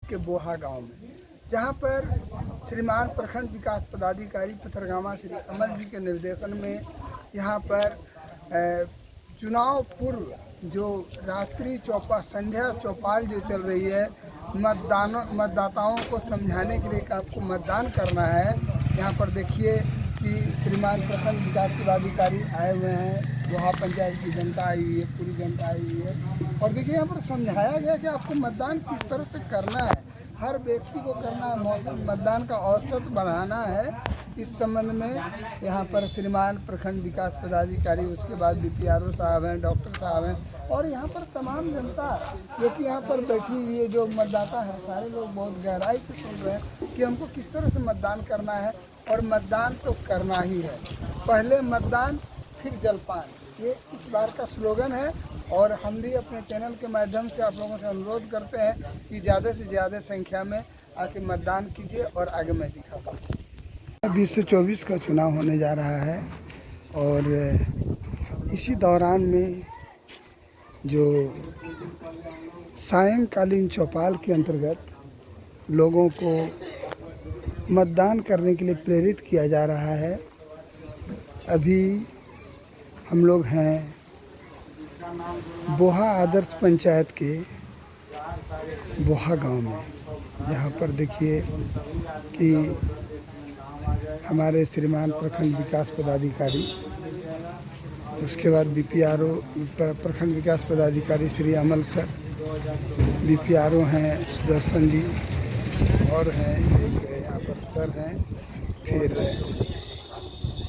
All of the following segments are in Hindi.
के बोहा गांव में, जहां पर श्रीमान प्रखंड विकास पदाधिकारी पथरगामा श्री अमल जी के निर्देशन में यहां पर चुनाव पूर्व जो रात्रि संध्या चौपाल जो चल रही है, मतदाताओं को समझाने के लिए कि आपको मतदान करना है। यहाँ पर देखिए कि श्रीमान प्रखंड विकास पदाधिकारी आए हुए हैं, वहाँ पंचायत की जनता आई हुई है, पूरी जनता आई हुई है। और देखिए यहाँ पर समझाया गया कि आपको मतदान किस तरह से करना है, हर व्यक्ति को करना है, मतदान का औसत बढ़ाना है। इस संबंध में यहाँ पर श्रीमान प्रखंड विकास पदाधिकारी, उसके बाद बीपीआरओ साहब हैं, डॉक्टर साहब हैं और यहाँ पर तमाम जनता जो कि यहाँ पर बैठी हुई है, जो मतदाता है, सारे लोग बहुत गहराई से सुन रहे हैं कि हमको किस तरह से मतदान करना है। और मतदान तो करना ही है, पहले मतदान फिर जलपान, ये इस बार का स्लोगन है। और हम भी अपने चैनल के माध्यम से आप लोगों से अनुरोध करते हैं कि ज़्यादा से ज़्यादा संख्या में आके मतदान कीजिए। और आगे मैं दिखाता हूँ, 20 से 24 का चुनाव होने जा रहा है और इसी दौरान में जो सायंकालीन चौपाल के अंतर्गत लोगों को मतदान करने के लिए प्रेरित किया जा रहा है। अभी हम लोग हैं बोहा आदर्श पंचायत के बोहा गांव में, यहाँ पर देखिए कि हमारे श्रीमान प्रखंड विकास पदाधिकारी, उसके बाद बीपीआरओ प्रखंड विकास पदाधिकारी श्री अमल सर, बीपीआरओ हैं सुदर्शन जी और हैं एक यहाँ पर सर हैं, फिर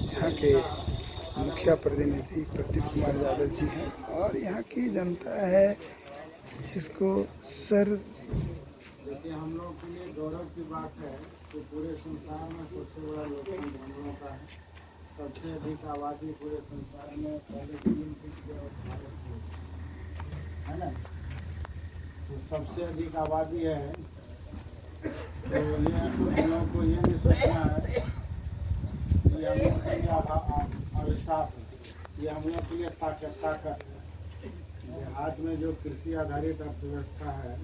यहाँ के मुखिया प्रतिनिधि प्रदीप कुमार यादव जी हैं और यहाँ की जनता है जिसको सर। देखिए, हम लोग के लिए गौरव की बात है कि पूरे संसार में सबसे बड़ा लोकतंत्र हम लोगों का है। सबसे अधिक आबादी पूरे संसार में पहले 3 फीट है ना, तो सबसे अधिक आबादी है। तो ये हम लोग को ये नहीं सोचना है कि हम लोग के लिए अभिशाप है, ये हम लोग के लिए ताकत है। देहात में जो कृषि आधारित अर्थव्यवस्था है,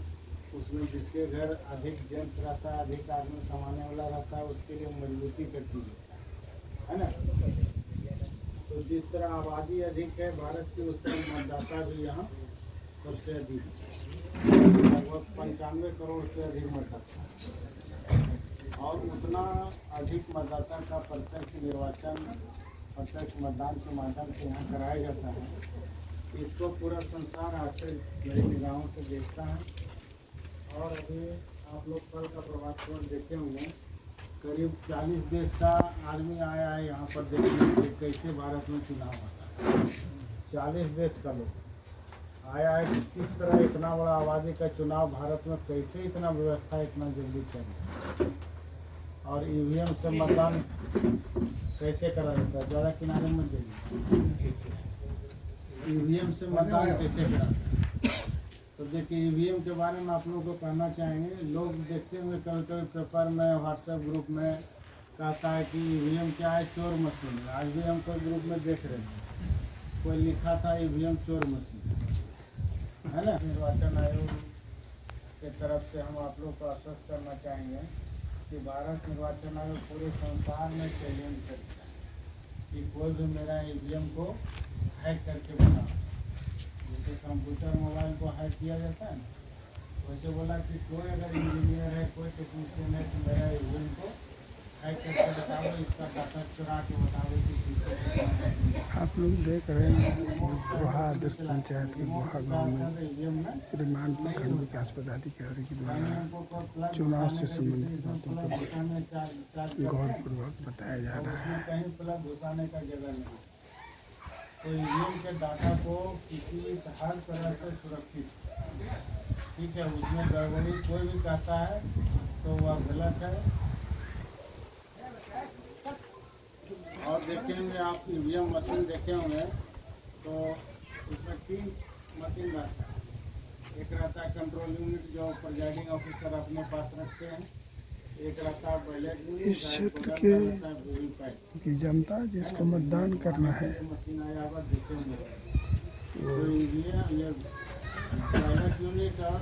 उसमें जिसके घर अधिक जेंट्स रहता है, अधिक आदमी कमाने वाला रहता है, उसके लिए मजबूती का चीज़ है ना। तो जिस तरह आबादी अधिक है भारत की, उस तरह मतदाता भी यहाँ सबसे अधिक है, लगभग 95 करोड़ से अधिक मतदाता और उतना अधिक मतदाता का प्रत्यक्ष निर्वाचन, प्रत्यक्ष मतदान के माध्यम से यहाँ कराया जाता है। इसको पूरा संसार आश्चर्य निगाहों से देखता है। और अभी आप लोग कल का प्रभात खबर देखे होंगे, करीब 40 देश का आदमी आया है यहाँ पर देखने के कैसे भारत में चुनाव होता है। 40 देश का लोग आया है कि किस तरह इतना बड़ा आबादी का चुनाव भारत में कैसे इतना व्यवस्था इतना जल्दी करें और ईवीएम से मतदान कैसे करा जाता है। ज़्यादा किनारे में जाइए, ईवीएम से मतदान कैसे करा। तो देखिए, ईवीएम के बारे में आप लोगों को कहना चाहेंगे, लोग देखते हुए कभी कभी पेपर में, व्हाट्सएप ग्रुप में कहता है कि ईवीएम क्या है, चोर मशीन है। आज भी हम कोई ग्रुप में देख रहे हैं, कोई लिखा था ईवीएम चोर मशीन है ना। निर्वाचन आयोग के तरफ से हम आप लोग को आश्वस्त करना चाहेंगे कि भारत निर्वाचन आयोग पूरे संसार में चैलेंज करता है कि कोई भी मेरा ईवीएम को हैक करके बनाओ। जैसे कंप्यूटर मोबाइल को हैक किया जाता है ना, वैसे बोला कि कोई अगर इंजीनियर है, कोई टेक्नीशियन है, तो मेरा ईवीएम को हैक करके बताओ, इसका डाटा चुरा के बताओ कि आप लोग देख रहे हैं बोहा आदर्श पंचायत के बोहा गांव में श्रीमान प्रखंड विकास पदाधिकारी के द्वारा चुनाव से संबंधित बातों को गौरपूर्वक बताया जा रहा है। कहीं प्लग घुसाने का जगह नहीं, तो ईवीएम के डाटा को किसी हर तरह से सुरक्षित, ठीक है, उसमें गड़बड़ी कोई भी कहता है तो वह गलत है। और देखेंगे आप ईवीएम मशीन देखे होंगे तो उसमें 3 मशीन रहता है। एक रहता है कंट्रोल यूनिट जो प्रिजाइडिंग ऑफिसर अपने पास रखते हैं, एक रहता है बैलेट यूनिट, इस क्षेत्र की जनता जिसको मतदान करना है मशीन आया हुआ देखेंगे। तो ईवीएम, ये बैलेट यूनिट और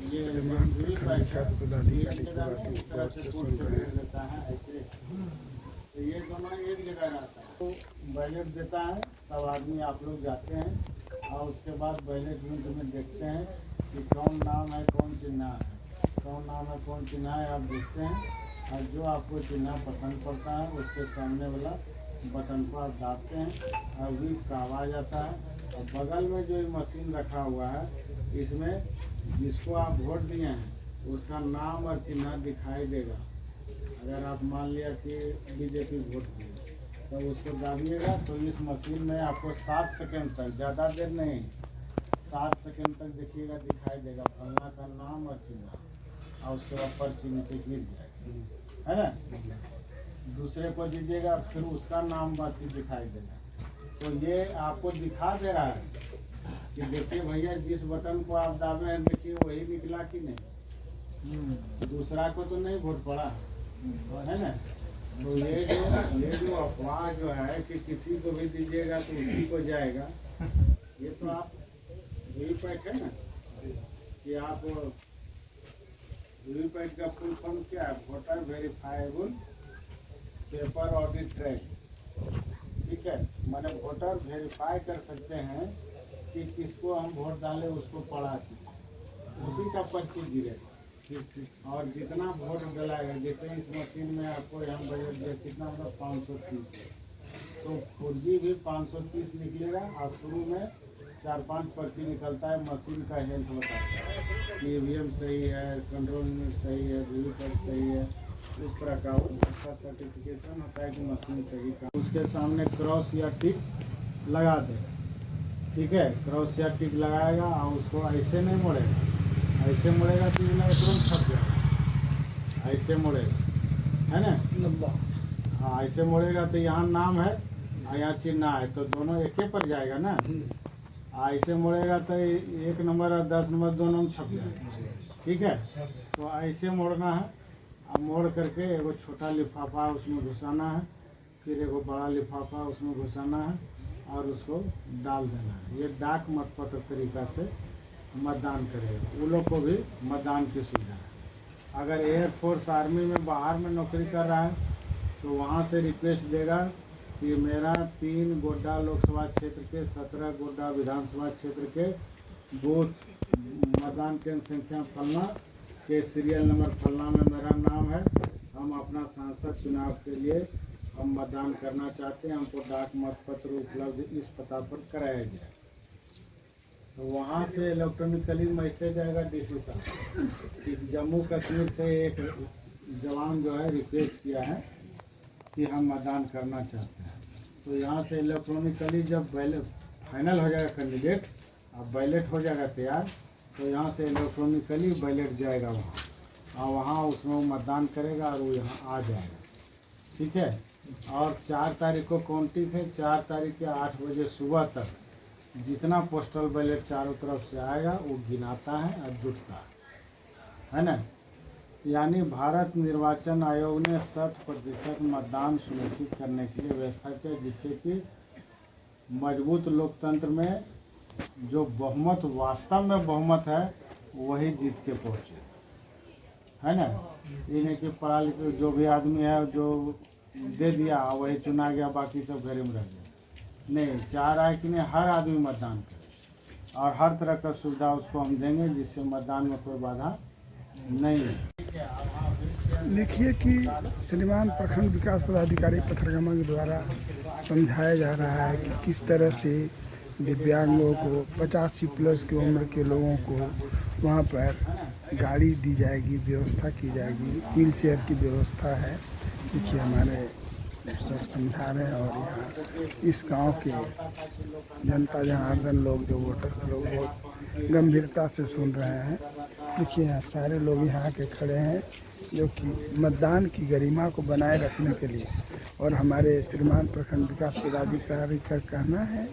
ये श्रीमान प्रखंड विकास पदाधिकारी की बातों को गौर से सुन रहे हैं। देता है ऐसे, तो ये दोनों एक जगह रहता है। तो बैलेट देता है, तब आदमी आप लोग जाते हैं और उसके बाद बैलेट में देखते हैं कि कौन नाम है कौन चिन्ह है, कौन नाम है कौन चिन्ह है आप देखते हैं, और जो आपको चिन्ह पसंद पड़ता है उसके सामने वाला बटन को आप दाबते हैं और व्हीप का आवाज़ आता है। और बगल में जो ये मशीन रखा हुआ है, इसमें जिसको आप वोट दिए हैं उसका नाम और चिन्ह दिखाई देगा। अगर आप मान लिया कि बीजेपी वोट दिए तो उसको दाबिएगा तो इस मशीन में आपको 7 सेकंड तक, ज़्यादा देर नहीं, 7 सेकंड तक देखिएगा, दिखाई देगा फलना का नाम और चिन्ह, और उसके बाद पर्ची नीचे गिर जाएगा, है ना। दूसरे को दीजिएगा फिर उसका नाम बाकी दिखाई देगा। तो ये आपको दिखा दे रहा है कि देखिए भैया जिस बटन को आप दाबे हैं देखिए वही निकला कि नहीं, दूसरा को तो नहीं वोट पड़ा, है ना। तो ये जो अफवाह जो है कि किसी को भी दीजिएगा तो उसी को जाएगा, ये तो आप वीवीपैट है ना, कि आप वीवीपैट का फुल फॉर्म क्या है, voter verifiable paper audit trail, ठीक है। मैंने वोटर वेरीफाई कर सकते हैं कि किसको हम वोट डालें उसको पढ़ा के उसी का पर्ची गिरेगा। और जितना वोट डलाएगा, जैसे इस मशीन में आपको यहाँ बजट दिया कितना मतलब 530, तो फुर्जी भी 530 निकलेगा। और शुरू में 4-5 पर्ची निकलता है, मशीन का हेल्थ बताता है कि ईवीएम सही है, कंट्रोल यूनिट सही है, वीवीपैट सही है, इस तरह का उसका सर्टिफिकेशन होता है कि मशीन सही का। उसके सामने क्रॉस या टिक लगा दे, ठीक है। क्रॉस या टिक लगाएगा और उसको ऐसे नहीं मोड़ेगा, ऐसे मोड़ेगा तो ये तुरंत छप जाएगा, ऐसे मोड़ेगा, है ना लंबा, हाँ ऐसे मोड़ेगा तो यहाँ नाम है और यहाँ चिन्ह है, तो दोनों एक ही पर जाएगा ना। ऐसे मोड़ेगा तो 1 नंबर और 10 नंबर दोनों में छप जाएगा, ठीक है। तो ऐसे मोड़ना है, अब मोड़ करके एगो छोटा लिफाफा उसमें घुसाना है, फिर एगो बड़ा लिफाफा उसमें घुसाना है और उसको डाल देना है। ये डाक मतपत्र तरीका से मतदान करेगा, वो लोग को भी मतदान की सुविधा है। अगर एयरफोर्स आर्मी में बाहर में नौकरी कर रहा है तो वहाँ से रिक्वेस्ट देगा कि मेरा 3 गोड्डा लोकसभा क्षेत्र के 17 गोड्डा विधानसभा क्षेत्र के बूथ मतदान केंद्र संख्या फलना के सीरियल नंबर फलना में मेरा नाम है, हम अपना सांसद चुनाव के लिए हम मतदान करना चाहते हैं, हमको डाक मतपत्र उपलब्ध इस पता पर कराया जाए। तो वहाँ से इलेक्ट्रॉनिकली मैसेज आएगा डीसी साहब कि जम्मू कश्मीर से एक जवान जो है रिक्वेस्ट किया है कि हम मतदान करना चाहते हैं। तो यहाँ से इलेक्ट्रॉनिकली जब बैलेट फाइनल हो जाएगा कैंडिडेट, अब बैलेट हो जाएगा तैयार, तो यहाँ से इलेक्ट्रॉनिकली बैलेट जाएगा वहाँ, और वहाँ उसमें वो मतदान करेगा और वो यहाँ आ जाएगा, ठीक है। और 4 तारीख को काउंटिंग है, 4 तारीख के 8 बजे सुबह तक जितना पोस्टल बैलेट चारों तरफ से आएगा वो गिनाता है और जुटता है ना। यानी भारत निर्वाचन आयोग ने 60% मतदान सुनिश्चित करने के लिए व्यवस्था की, जिससे कि मजबूत लोकतंत्र में जो बहुमत वास्तव में बहुमत है वही जीत के पहुँचे, है ना। ये नहीं कि पढ़ा लिखा जो भी आदमी है जो दे दिया वही चुना गया, बाकी सब घर में रह गया, नहीं। चाह रहा है कि नहीं हर आदमी मतदान करे और हर तरह का सुविधा उसको हम देंगे जिससे मतदान में कोई बाधा नहीं है। देखिए कि श्रीमान प्रखंड विकास पदाधिकारी पथरगामा के द्वारा समझाया जा रहा है कि किस तरह से दिव्यांगों को 85+ की उम्र के लोगों को वहाँ पर गाड़ी दी जाएगी, व्यवस्था की जाएगी, व्हील चेयर की व्यवस्था है। देखिए हमारे सर समझा रहे हैं और यहाँ इस गांव के जनता जनार्दन लोग जो वोटर्स लोग बहुत गंभीरता से सुन रहे हैं। देखिए यहाँ सारे लोग यहाँ के खड़े हैं जो कि मतदान की गरिमा को बनाए रखने के लिए, और हमारे श्रीमान प्रखंड विकास पदाधिकारी का कहना है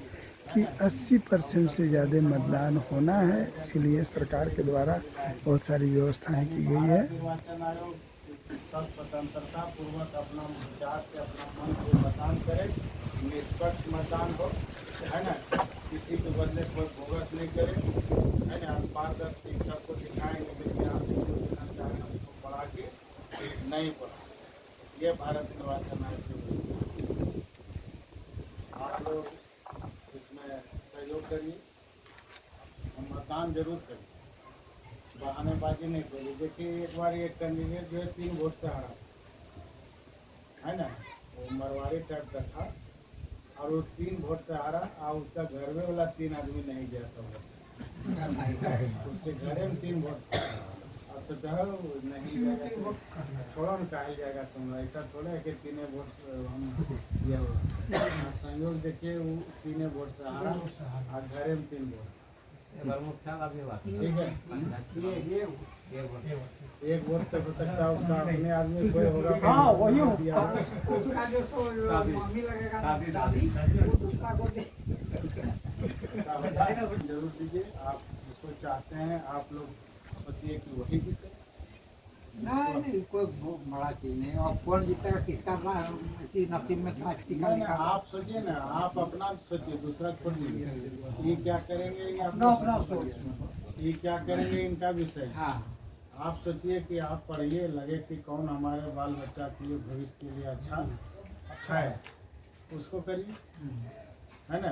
कि 80% से ज़्यादा मतदान होना है, इसलिए सरकार के द्वारा बहुत सारी व्यवस्थाएं की गई है। सब स्वतंत्रता पूर्वक अपना विचार से अपना मन को मतदान करें, निष्पक्ष मतदान हो, है ना। किसी के बदले कोई बोगस नहीं करे, है ना। हम पारदर्शी सबको दिखाएंगे, देखिए आप जिसको देना चाहें उसको पढ़ा के नहीं पढ़ा। ये भारत निर्वाचन आयोग की, आप लोग इसमें सहयोग करिए, हम मतदान जरूर करिए, बहानेबाजी नहीं करिए। देखिए एक बार एक कैंडिडेट जो है 3 वोट से हारा, है ना, वो मरवाड़ी टाइप का था, और वो 3 वोट से हारा, और उसका घर में वाला 3 आदमी नहीं गया था वोट, उसके घर में 3 वोट। अब तो कहो नहीं जाएगा, थोड़ा ना कहा जाएगा तुम, ऐसा थोड़ा है कि 3 वोट हम दिया हुआ। संयोग देखिए वो 3 वोट से हारा और घर में 3 वोट, ठीक है। एक वोट से हो सकता है उसका अपने आदमी कोई होगा, हाँ वही दिया जरूर दीजिए। आप जिसको चाहते हैं आप लोग सोचिए कि वही जीते। नहीं कोई बड़ा चीज नहीं, और कौन जीतेगा किसका नसीब में नहीं, आप सोचिए ना, आप अपना सोचिए, दूसरा छोड़ दीजिए। ये क्या करेंगे, ये अपना सोच, ये क्या करेंगे इनका विषय। हाँ आप सोचिए कि आप पढ़िए, लगे कि कौन हमारे बाल बच्चा के लिए भविष्य के लिए अच्छा है, उसको करिए, है ना।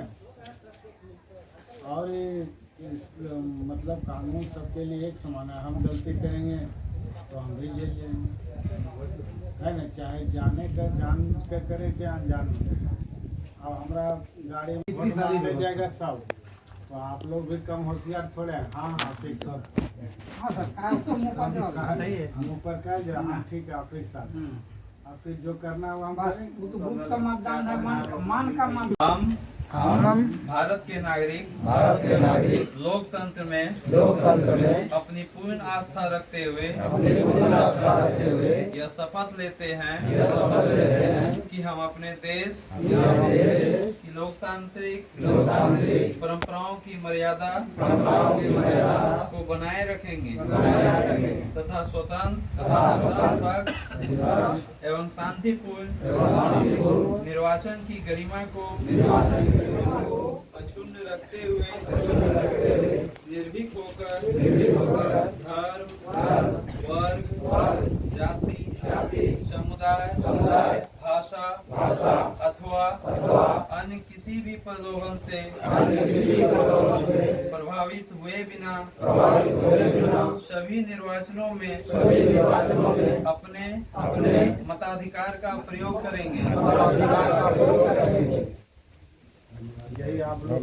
और मतलब कानून सबके लिए एक समान है। हम गलती करेंगे तो हम भी जेल जाएंगे, है ना, चाहे जान कर करें चाहे अनजान में। अब हमारा गाड़ी में ले जाएगा सब, तो आप लोग भी कम होशियार थोड़े हैं। हाँ हाँ ठीक है, हम ऊपर कर जा, हाँ ठीक है, आपके साथ और फिर जो करना है वो हम करेंगे। हम भारत के नागरिक लोकतंत्र में अपनी पूर्ण आस्था रखते हुए यह शपथ लेते हैं कि हम अपने देश की लोकतांत्रिक परंपराओं की मर्यादा को बनाए रखेंगे तथा स्वतंत्र, निष्पक्ष एवं शांतिपूर्ण निर्वाचन की गरिमा को अक्षुण्ण रखते हुए निर्भीक होकर धर्म, वर्ग, जाति, समुदाय, भाषा अथवा अन्य किसी भी प्रलोभन से प्रभावित हुए बिना सभी निर्वाचनों में अपने मताधिकार का प्रयोग करेंगे। यही आप लोग